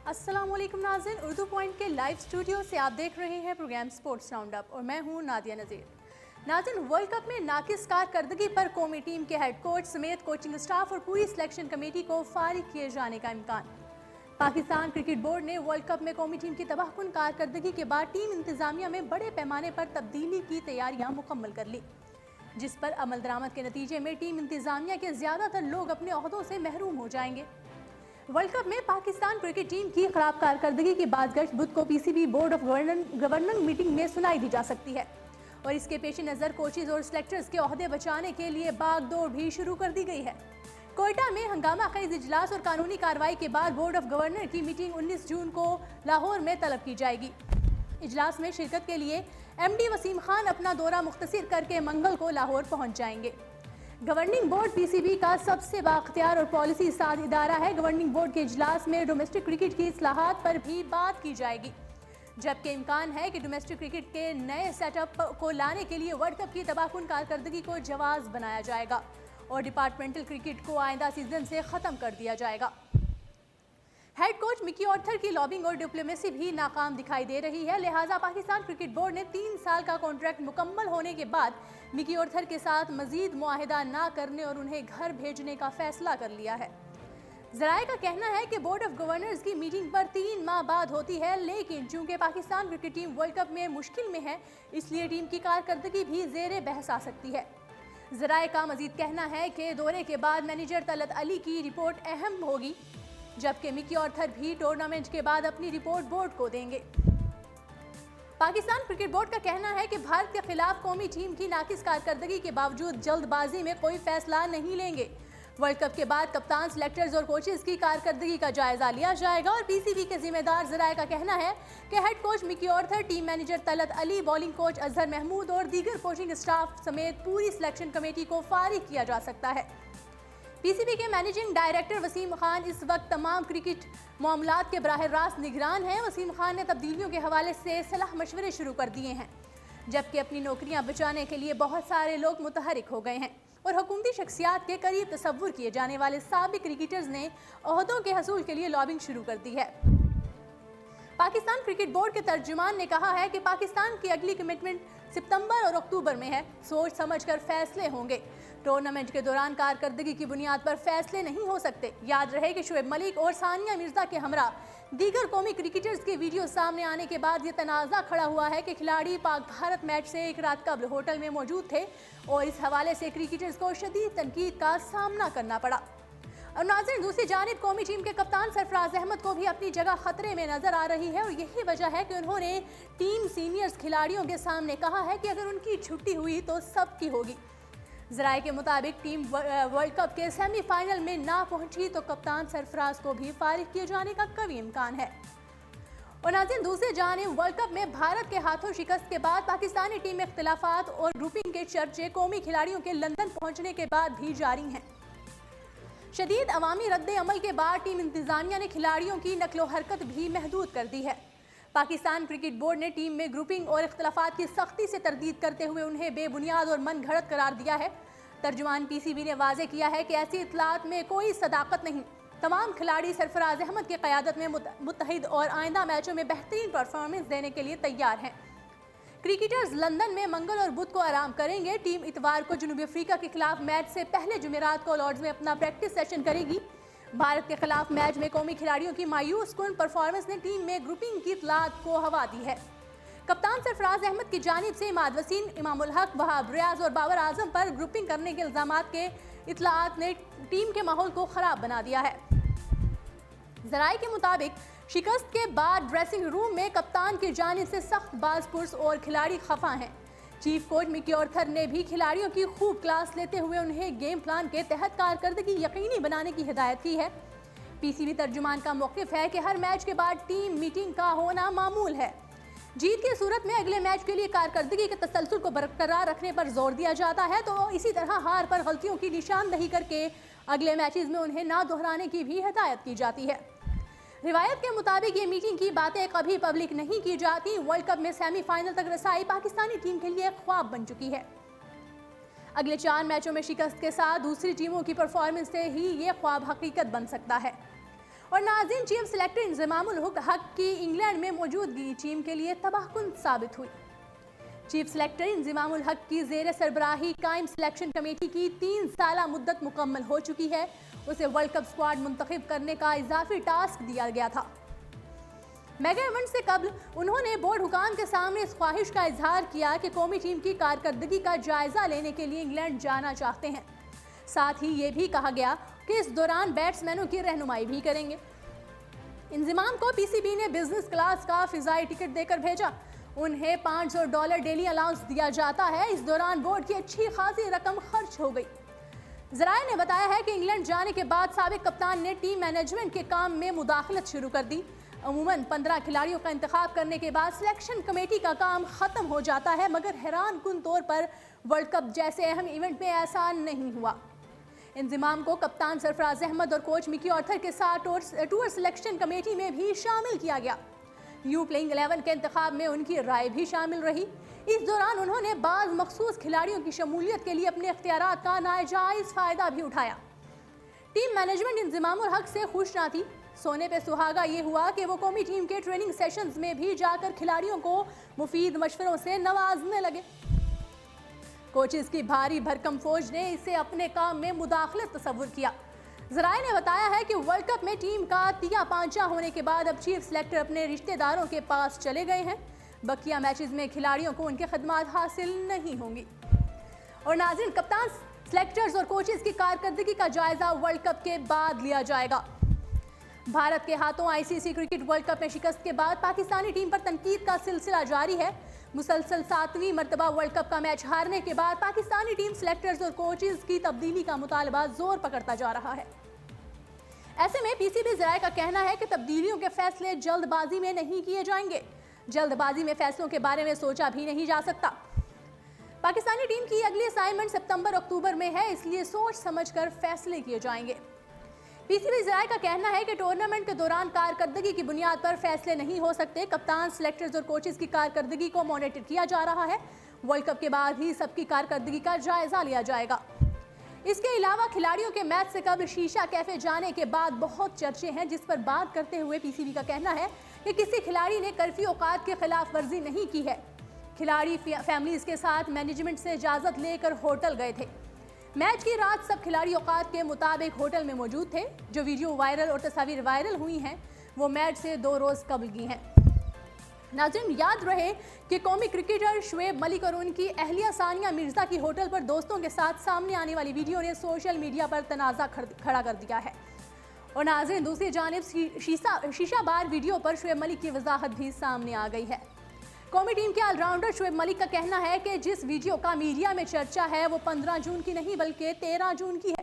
अस्सलाम वालेकुम नाज़रीन, उर्दू पॉइंट के लाइव स्टूडियो से आप देख रहे हैं प्रोग्राम स्पोर्ट्स राउंड अप और मैं हूं नादिया नज़ीर। नाज़रीन, वर्ल्ड कप में नाकिस कारकर्दगी पर कौमी टीम के हेड कोच समेत कोचिंग स्टाफ और पूरी सिलेक्शन कमेटी को फारिग किए जाने का इम्कान। पाकिस्तान क्रिकेट बोर्ड ने वर्ल्ड कप में कौमी टीम की तबाहकुन कारकर्दगी के बाद टीम इंतजामिया में बड़े पैमाने पर तब्दीली की तैयारियां मुकम्मल कर ली, जिस पर अमल दरामद के नतीजे में टीम इंतजामिया के ज़्यादातर लोग अपने ओहदों से महरूम हो जाएंगे। वर्ल्ड कप में पाकिस्तान क्रिकेट टीम की खराब कारकर्दगी की बातगश बुध को PCB board of governor meeting में सुनाई दी जा सकती है और इसके पेश नज़र कोचेज और सिलेक्टर्स के ओहदे बचाने के लिए बागडोर भी शुरू कर दी गई है। कोयटा में हंगामा खेज इजलास और कानूनी कार्रवाई के बाद बोर्ड ऑफ गवर्नर की मीटिंग 19 जून को लाहौर में तलब की जाएगी। इजलास में शिरकत के लिए एमडी वसीम खान अपना दौरा मुख्तसिर करके मंगल को लाहौर पहुंच जाएंगे। गवर्निंग बोर्ड पीसीबी का सबसे बाख्तियार और पॉलिसी साध इदारा है। गवर्निंग बोर्ड के इजलास में डोमेस्टिक क्रिकेट की इस्लाहात पर भी बात की जाएगी, जबकि इम्कान है कि डोमेस्टिक क्रिकेट के नए सेटअप को लाने के लिए वर्ल्ड कप की तबाहकुन कारकर्दगी को जवाज बनाया जाएगा और डिपार्टमेंटल क्रिकेट को आइंदा सीजन से ख़त्म कर दिया जाएगा। हेड कोच मिकी ऑर्थर की लॉबिंग और डिप्लोमेसी भी नाकाम दिखाई दे रही है, लिहाजा पाकिस्तान क्रिकेट बोर्ड ने 3 साल का कॉन्ट्रैक्ट मुकम्मल होने के बाद मिकी ऑर्थर के साथ मजीद मुआहिदा ना करने और उन्हें घर भेजने का फैसला कर लिया है। ज़राए का कहना है कि बोर्ड ऑफ गवर्नर्स की मीटिंग पर 3 माह बाद होती है, लेकिन चूंकि Pakistan cricket team world cup में मुश्किल में है, इसलिए टीम की कारकर्दगी भी ज़ेरे बहस आ सकती है। ज़राए का मजीद कहना है कि दौरे के बाद मैनेजर तलत अली की रिपोर्ट अहम होगी, जबकि मिकी ऑर्थर भी टूर्नामेंट के बाद अपनी रिपोर्ट बोर्ड को देंगे। पाकिस्तान क्रिकेट बोर्ड का कहना है कि भारत के खिलाफ कौमी टीम की नाकिस कारकर्दगी के बावजूद जल्दबाजी में कोई फैसला नहीं लेंगे। वर्ल्ड कप के बाद कप्तान, सिलेक्टर्स और कोचेस की कारकर्दगी का जायजा लिया जाएगा और पीसीबी के जिम्मेदार ज़राए का कहना है कि head coach Mickey Arthur, team manager Talat Ali, bowling coach Azhar Mahmood और दीगर कोचिंग स्टाफ समेत पूरी सिलेक्शन कमेटी को फारिग किया जा सकता है। पीसीबी के मैनेजिंग डायरेक्टर वसीम खान इस वक्त तमाम क्रिकेट मामलात के बराह रास्त निगरान हैं। वसीम खान ने तब्दीलियों के हवाले से सलाह मशवरे शुरू कर दिए हैं, जबकि अपनी नौकरियां बचाने के लिए बहुत सारे लोग मुतहरिक हो गए हैं और हुकूमती शख्सियात के करीब तस्वुर किए जाने वाले साबिक क्रिकेटर्स ने ओहदों के हसूल के लिए लॉबिंग शुरू कर दी है। पाकिस्तान क्रिकेट बोर्ड के तर्जुमान ने कहा है कि पाकिस्तान की अगली कमिटमेंट सितंबर और अक्टूबर में है, सोच समझकर फैसले होंगे। टूर्नामेंट के दौरान कारकर्दगी की बुनियाद पर फैसले नहीं हो सकते। याद रहे कि शुएब मलिक और सानिया मिर्जा के हमरा दीगर कौमी क्रिकेटर्स के वीडियो सामने आने के बाद ये तनाज़ा खड़ा हुआ है कि खिलाड़ी पाक भारत मैच से एक रात कबल होटल में मौजूद थे और इस हवाले से क्रिकेटर्स को शदीद तनकीद का सामना करना पड़ा। और नाज़रीन, दूसरी जानिब कौमी टीम के कप्तान सरफराज अहमद को भी अपनी जगह खतरे में नजर आ रही है और यही वजह है कि उन्होंने टीम सीनियर्स खिलाड़ियों के सामने कहा है कि अगर उनकी छुट्टी हुई तो सबकी होगी। ज़राए के मुताबिक टीम वर्ल्ड कप के सेमीफाइनल में ना पहुंची तो कप्तान सरफराज को भी फारिग किए जाने का कभी इम्कान है। और नाज़रीन, दूसरी जानिब वर्ल्ड कप में भारत के हाथों शिकस्त के बाद पाकिस्तानी टीम में इख्तिलाफात और ग्रुपिंग के चर्चे कौमी खिलाड़ियों के लंदन पहुंचने के बाद भी जारी हैं। शदीद अवामी रद्द अमल के बाद टीम इंतजामिया ने खिलाड़ियों की नकलो हरकत भी महदूद कर दी है। पाकिस्तान क्रिकेट बोर्ड ने टीम में ग्रुपिंग और इख्तिलाफात की सख्ती से तरदीद करते हुए उन्हें बेबुनियाद और मन घड़त करार दिया है। तर्जुमान पीसीबी ने वाजे किया है कि ऐसी इतलात में कोई सदाकत नहीं। तमाम खिलाड़ी सरफराज अहमद की क़यादत में मुत्तहिद और आइंदा मैचों में बेहतरीन परफॉर्मेंस देने के लिए तैयार हैं। क्रिकेटर्स लंदन में मंगल और बुध को आराम करेंगे। टीम इतवार को जनूबी अफ्रीका के खिलाफ मैच से पहले जुमेरात को लॉर्ड्स में अपना प्रैक्टिस सेशन करेगी। भारत के खिलाफ मैच में कौमी खिलाड़ियों की मायूस कुन परफॉर्मेंस ने टीम में ग्रुपिंग की इतलात को हवा दी है। कप्तान सरफराज अहमद की जानिब से इमाद वसीम, इमामुल हक, वहाब रियाज और बाबर आजम पर ग्रुपिंग करने के इल्जामात के इतलात ने टीम के माहौल को खराब बना दिया है। ज़राए के मुताबिक शिकस्त के बाद ड्रेसिंग रूम में कप्तान की जानिब से सख्त बाज़पुर्स और खिलाड़ी खफा हैं। चीफ कोच मिकी ऑर्थर ने भी खिलाड़ियों की खूब क्लास लेते हुए उन्हें गेम प्लान के तहत कारकर्दगी यकीनी बनाने की हिदायत की है। पीसीबी तर्जुमान का मौक़िफ़ है कि हर मैच के बाद टीम मीटिंग का होना मामूल है। जीत की सूरत में अगले मैच के लिए कारकर्दगी के तसलसल को बरकरार रखने पर जोर दिया जाता है, तो इसी तरह हार पर गलतियों की निशानदही करके अगले मैचेस में उन्हें ना दोहराने की भी हिदायत की जाती है। रिवायत के मुताबिक ये मीटिंग की बातें कभी पब्लिक नहीं की जाती। वर्ल्ड कप में सेमीफाइनल तक रसाई पाकिस्तानी टीम के लिए एक ख्वाब बन चुकी है। अगले 4 मैचों में शिकस्त के साथ दूसरी टीमों की परफॉर्मेंस से ही ये ख्वाब हकीकत बन सकता है। اور ناظرین، چیف سلیکٹر انضمام الحق کی انگلینڈ میں موجودگی ٹیم کے لیے تباہ کن ثابت ہوئی۔ چیف سلیکٹر انضمام الحق کی زیر سربراہی قائم سلیکشن کمیٹی کی 3 سالہ مدت مکمل ہو چکی ہے۔ اسے ورلڈ کپ اسکواڈ منتخب کرنے کا اضافی ٹاسک دیا گیا تھا۔ میگا ایونٹ سے قبل انہوں نے بورڈ حکام کے سامنے اس خواہش کا اظہار کیا کہ قومی ٹیم کی کارکردگی کا جائزہ لینے کے لیے انگلینڈ جانا چاہتے ہیں۔ ساتھ ہی یہ بھی کہا گیا کہ اس دوران بیٹسمینوں کی رہنمائی بھی کریں گے۔ انضمام کو پی سی بی نے بزنس کلاس کا فضائی ٹکٹ دے کر بھیجا۔ انہیں $500 ڈیلی الاؤنس دیا جاتا ہے۔ اس دوران بورڈ کی اچھی خاصی رقم خرچ ہو گئی۔ ذرائع نے بتایا ہے کہ انگلینڈ جانے کے بعد سابق کپتان نے ٹیم مینجمنٹ کے کام میں مداخلت شروع کر دی۔ عموماً 15 کھلاڑیوں کا انتخاب کرنے کے بعد سلیکشن کمیٹی کا کام ختم ہو جاتا ہے، مگر حیران کن طور پر ورلڈ کپ جیسے اہم ایونٹ میں ایسا نہیں ہوا۔ انضمام کو کپتان سرفراز احمد اور کوچ مکی آرتھر کے ساتھ ٹور سلیکشن کمیٹی میں بھی شامل کیا گیا۔ نیو پلئنگ 11 کے انتخاب میں ان کی رائے بھی شامل رہی۔ اس دوران انہوں نے بعض مخصوص کھلاڑیوں کی شمولیت کے لیے اپنے اختیارات کا ناجائز فائدہ بھی اٹھایا۔ ٹیم مینجمنٹ انضمام الحق سے خوش نہ تھی۔ سونے پہ سہاگا یہ ہوا کہ وہ قومی ٹیم کے ٹریننگ سیشنز میں بھی جا کر کھلاڑیوں کو مفید مشوروں سے نوازنے لگے۔ کوچز کی بھاری بھرکم فوج نے اسے اپنے کام میں مداخلت تصور کیا۔ ذرائع نے بتایا ہے کہ ورلڈ کپ میں ٹیم کا تیا پانچا ہونے کے بعد اب چیف سلیکٹر اپنے رشتہ داروں کے پاس چلے گئے ہیں۔ بقیہ میچز میں کھلاڑیوں کو ان کی خدمات حاصل نہیں ہوں گی۔ اور ناظرین، کپتان، سلیکٹرز اور کوچز کی کارکردگی کا جائزہ ورلڈ کپ کے بعد لیا جائے گا۔ بھارت کے ہاتھوں آئی سی سی کرکٹ ورلڈ کپ میں شکست کے بعد پاکستانی ٹیم پر تنقید کا سلسلہ جاری ہے۔ مسلسل 7ویں مرتبہ ورلڈ کپ کا میچ ہارنے کے بعد پاکستانی ٹیم سلیکٹرز اور کوچز کی تبدیلی کا مطالبہ زور پکڑتا جا رہا ہے۔ ایسے میں پی سی بی ذرائع کا کہنا ہے کہ تبدیلیوں کے فیصلے جلد بازی میں نہیں کیے جائیں گے۔ جلد بازی میں فیصلوں کے بارے میں سوچا بھی نہیں جا سکتا۔ پاکستانی ٹیم کی اگلی اسائنمنٹ ستمبر اکتوبر میں ہے، اس لیے سوچ سمجھ کر فیصلے کیے جائیں گے۔ پی سی بی ذرائع کا کہنا ہے کہ ٹورنامنٹ کے دوران کارکردگی کی بنیاد پر فیصلے نہیں ہو سکتے۔ کپتان، سلیکٹرز اور کوچز کی کارکردگی کو مانیٹر کیا جا رہا ہے۔ ورلڈ کپ کے بعد ہی سب کی کارکردگی کا جائزہ لیا جائے گا۔ اس کے علاوہ کھلاڑیوں کے میچ سے قبل شیشہ کیفے جانے کے بعد بہت چرچے ہیں، جس پر بات کرتے ہوئے پی سی بی کا کہنا ہے کہ کسی کھلاڑی نے کرفیو اوقات کی خلاف ورزی نہیں کی ہے۔ کھلاڑی فیملیز کے ساتھ مینجمنٹ سے اجازت لے کر ہوٹل گئے تھے۔ میچ کی رات سب کھلاڑی اوقات کے مطابق ہوٹل میں موجود تھے۔ جو ویڈیو وائرل اور تصاویر وائرل ہوئی ہیں وہ میچ سے 2 روز قبل کی ہیں۔ ناظرین، یاد رہے کہ قومی کرکٹر شعیب ملک اور ان کی اہلیہ ثانیہ مرزا کی ہوٹل پر دوستوں کے ساتھ سامنے آنے والی ویڈیو نے سوشل میڈیا پر تنازع کھڑا کر دیا ہے۔ اور ناظرین، دوسری جانب شیشہ بار ویڈیو پر شعیب ملک کی وضاحت بھی سامنے آ گئی ہے۔ قومی ٹیم کے آل راؤنڈر شعیب ملک کا کہنا ہے کہ جس ویڈیو کا میڈیا میں چرچا ہے وہ 15 جون کی نہیں بلکہ 13 جون کی ہے۔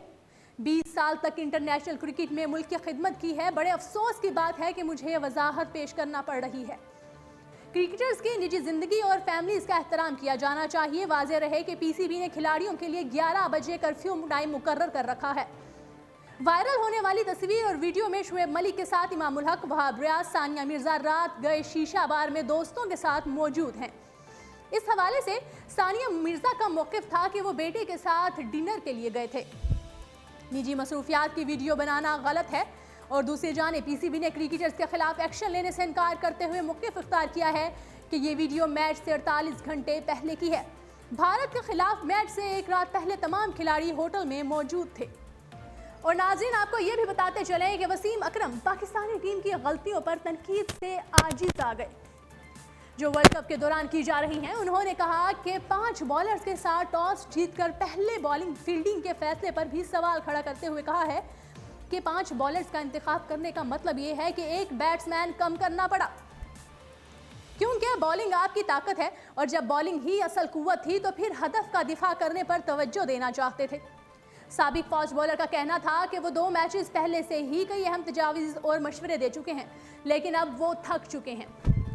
20 سال تک انٹرنیشنل کرکٹ میں ملک کی خدمت کی ہے۔ بڑے افسوس کی بات ہے کہ مجھے وضاحت پیش کرنا پڑ رہی ہے۔ کرکٹرز کی نجی زندگی اور فیملیز کا احترام کیا جانا چاہیے۔ واضح رہے کہ پی سی بی نے کھلاڑیوں کے لیے 11 بجے کرفیو ٹائم مقرر کر رکھا ہے۔ وائرل ہونے والی تصویر اور ویڈیو میں شعیب ملک کے ساتھ امام الحق، وہاب ریاض، ثانیہ مرزا رات گئے شیشہ بار میں دوستوں کے ساتھ موجود ہیں۔ اس حوالے سے ثانیہ مرزا کا موقف تھا کہ وہ بیٹے کے ساتھ ڈنر کے لیے گئے تھے۔ نجی مصروفیات کی ویڈیو بنانا غلط ہے۔ اور دوسری جانب پی سی بی نے کرکٹرز کے خلاف ایکشن لینے سے انکار کرتے ہوئے موقف اختیار کیا ہے کہ یہ ویڈیو میچ سے 48 گھنٹے پہلے کی ہے۔ بھارت کے خلاف میچ سے ایک رات پہلے تمام کھلاڑی ہوٹل میں موجود تھے۔ اور ناظرین، آپ کو یہ بھی بتاتے چلیں کہ وسیم اکرم پاکستانی ٹیم کی غلطیوں پر تنقید سے عاجز آ گئے جو ورلڈ کپ کے دوران کی جا رہی ہیں۔ انہوں نے کہا کہ 5 بالرز کے ساتھ ٹاس جیت کر پہلے بالنگ فیلڈنگ کے فیصلے پر بھی سوال کھڑا کرتے ہوئے کہا ہے کہ 5 بالرز کا انتخاب کرنے کا مطلب یہ ہے کہ ایک بیٹسمین کم کرنا پڑا، کیونکہ بالنگ آپ کی طاقت ہے اور جب بالنگ ہی اصل قوت تھی تو پھر ہدف کا دفاع کرنے پر توجہ دینا چاہتے تھے۔ سابق فاسٹ بالر کا کہنا تھا کہ وہ 2 میچز پہلے سے ہی کئی اہم تجاویز اور مشورے دے چکے ہیں، لیکن اب وہ تھک چکے ہیں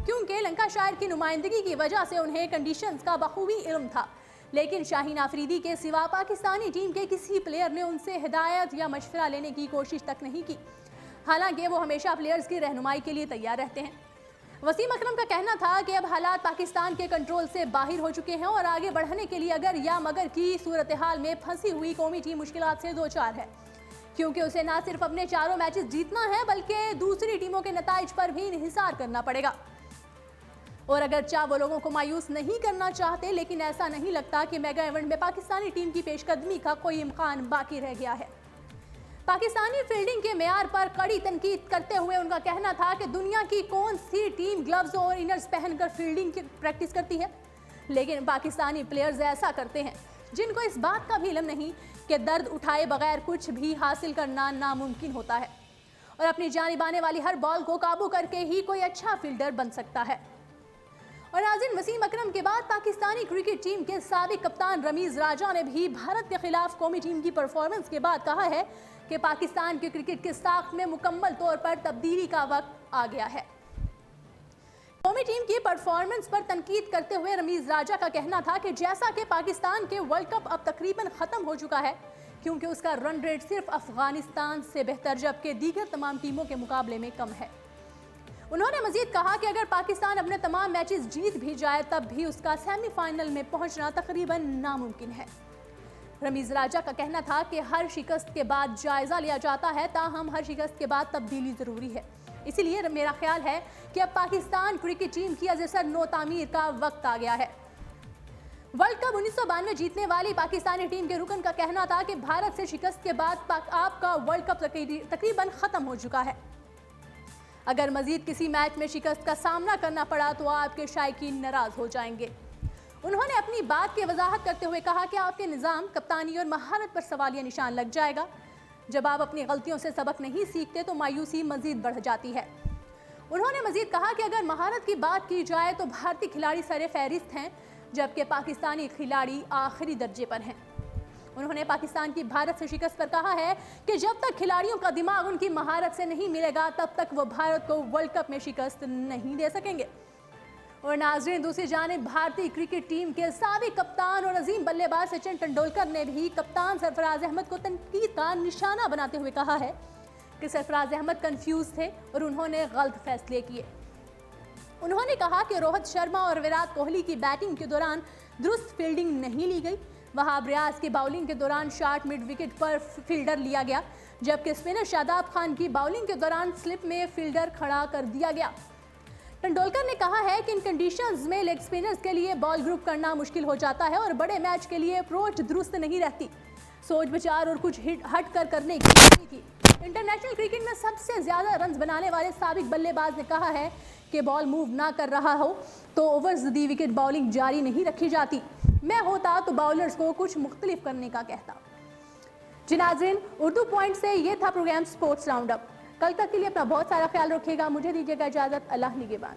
کیونکہ لنکا شائر کی نمائندگی کی وجہ سے انہیں کنڈیشنز کا بخوبی علم تھا، لیکن شاہین آفریدی کے سوا پاکستانی ٹیم کے کسی پلیئر نے ان سے ہدایت یا مشورہ لینے کی کوشش تک نہیں کی، حالانکہ وہ ہمیشہ پلیئرز کی رہنمائی کے لیے تیار رہتے ہیں۔ وسیم اکرم کا کہنا تھا کہ اب حالات پاکستان کے کنٹرول سے باہر ہو چکے ہیں اور آگے بڑھنے کے لیے اگر یا مگر کی صورتحال میں پھنسی ہوئی قومی ٹیم مشکلات سے دوچار ہے۔ क्योंकि उसे ना सिर्फ अपने चारों मैचेस जीतना है बल्कि दूसरी टीमों के नताइज पर भी इंहिसार करना पड़ेगा। और अगरचे वो लोगों को मायूस नहीं करना चाहते, लेकिन ऐसा नहीं लगता कि मेगा इवेंट में पाकिस्तानी टीम की पेशकदमी का कोई इम्कान बाकी रह गया है। पाकिस्तानी फील्डिंग के मेयार पर कड़ी तनकीद करते हुए उनका कहना था कि दुनिया की कौन सी टीम ग्लव्स और इनर्स पहनकर फील्डिंग की प्रैक्टिस करती है, लेकिन पाकिस्तानी प्लेयर्स ऐसा करते हैं जिनको इस बात का भी इल्म नहीं कि दर्द उठाए बगैर कुछ भी हासिल करना नामुमकिन होता है और अपनी जानिब आने वाली हर बॉल को काबू करके ही कोई अच्छा फील्डर बन सकता है। और नाज़रीन, वसीम अकरम के बाद पाकिस्तानी क्रिकेट टीम के साबिक कप्तान रमीज राजा ने भी भारत के खिलाफ कौमी टीम की परफॉर्मेंस के बाद कहा है कि पाकिस्तान के क्रिकेट के साख में मुकम्मल तौर पर तब्दीली का वक्त आ गया है। कौमी टीम की परफॉर्मेंस पर तनकीद करते हुए रमीज राजा का कहना था कि जैसा कि पाकिस्तान के वर्ल्ड कप अब तकरीबन ख़त्म हो चुका है, क्योंकि उसका रन रेट सिर्फ अफगानिस्तान से बेहतर जबकि दीगर तमाम टीमों के मुकाबले में कम है। उन्होंने मजीद कहा कि अगर पाकिस्तान अपने तमाम मैचेस जीत भी जाए तब भी उसका सेमीफाइनल में पहुंचना तकरीबन नामुमकिन है। रमीज राजा का कहना था कि हर शिकस्त के बाद जायजा लिया जाता है, ताहम हर शिकस्त के बाद तब्दीली ज़रूरी है। इसीलिए मेरा ख्याल है कि अब पाकिस्तान क्रिकेट टीम की अज़सर नो तामीर का वक्त आ गया है। वर्ल्ड कप 1992 जीतने वाली पाकिस्तानी टीम के रुकन का कहना था कि भारत से शिकस्त के बाद आपका वर्ल्ड कप तकरीबन ख़त्म हो चुका है। अगर मजीद किसी मैच में शिकस्त का सामना करना पड़ा तो आपके शायकीन नाराज हो जाएंगे। उन्होंने अपनी बात की वजाहत करते हुए कहा कि आपके निज़ाम, कप्तानी और महारत पर सवालिया निशान लग जाएगा। जब आप अपनी गलतियों से सबक नहीं सीखते तो मायूसी मजीद बढ़ जाती है। उन्होंने मजीद कहा कि अगर महारत की बात की जाए तो भारतीय खिलाड़ी सरे फहरिस्त हैं, जबकि पाकिस्तानी खिलाड़ी आखिरी दर्जे पर हैं। उन्होंने पाकिस्तान की भारत से शिकस्त पर कहा है कि जब तक खिलाड़ियों का दिमाग उनकी महारत से नहीं मिलेगा तब तक वो भारत को वर्ल्ड कप में शिकस्त नहीं दे सकेंगे। और नाज़रीन, दूसरी जानिब भारतीय क्रिकेट टीम के साबिक कप्तान और अजीम बल्लेबाज सचिन तेंदुलकर ने भी कप्तान सरफराज अहमद को तनकीद का निशाना बनाते हुए कहा है कि सरफराज अहमद कंफ्यूज थे और उन्होंने गलत फैसले किए। उन्होंने कहा कि रोहित शर्मा और विराट कोहली की बैटिंग के दौरान दुरुस्त फील्डिंग नहीं ली गई, वहाब रियाज की बाउलिंग के दौरान शॉर्ट मिड विकेट पर फील्डर लिया गया, जबकि स्पिनर शादाब खान की बाउलिंग के दौरान स्लिप में फील्डर खड़ा कर दिया गया। तेंदुलकर ने कहा है कि इन कंडीशंस में लेग स्पिनर्स के लिए बॉल ग्रुप करना मुश्किल हो जाता है और बड़े मैच के लिए अप्रोच दुरुस्त नहीं रहती, सोच विचार और कुछ हट कर करने की जरूरत थी। इंटरनेशनल क्रिकेट में सबसे ज्यादा रन बनाने वाले साबिक बल्लेबाज ने कहा है कि बॉल मूव ना कर रहा हो तो ओवर्स दी विकेट बॉलिंग जारी नहीं रखी जाती। मैं होता तो बाउलर्स को कुछ मुख्तलिफ करने का कहता। जी नाज़रीन, उर्दू पॉइंट से ये था प्रोग्राम स्पोर्ट्स राउंड अप। कल तक के लिए अपना बहुत सारा ख्याल रखिएगा। मुझे दीजिएगा इजाज़त। अल्लाह निगहबान।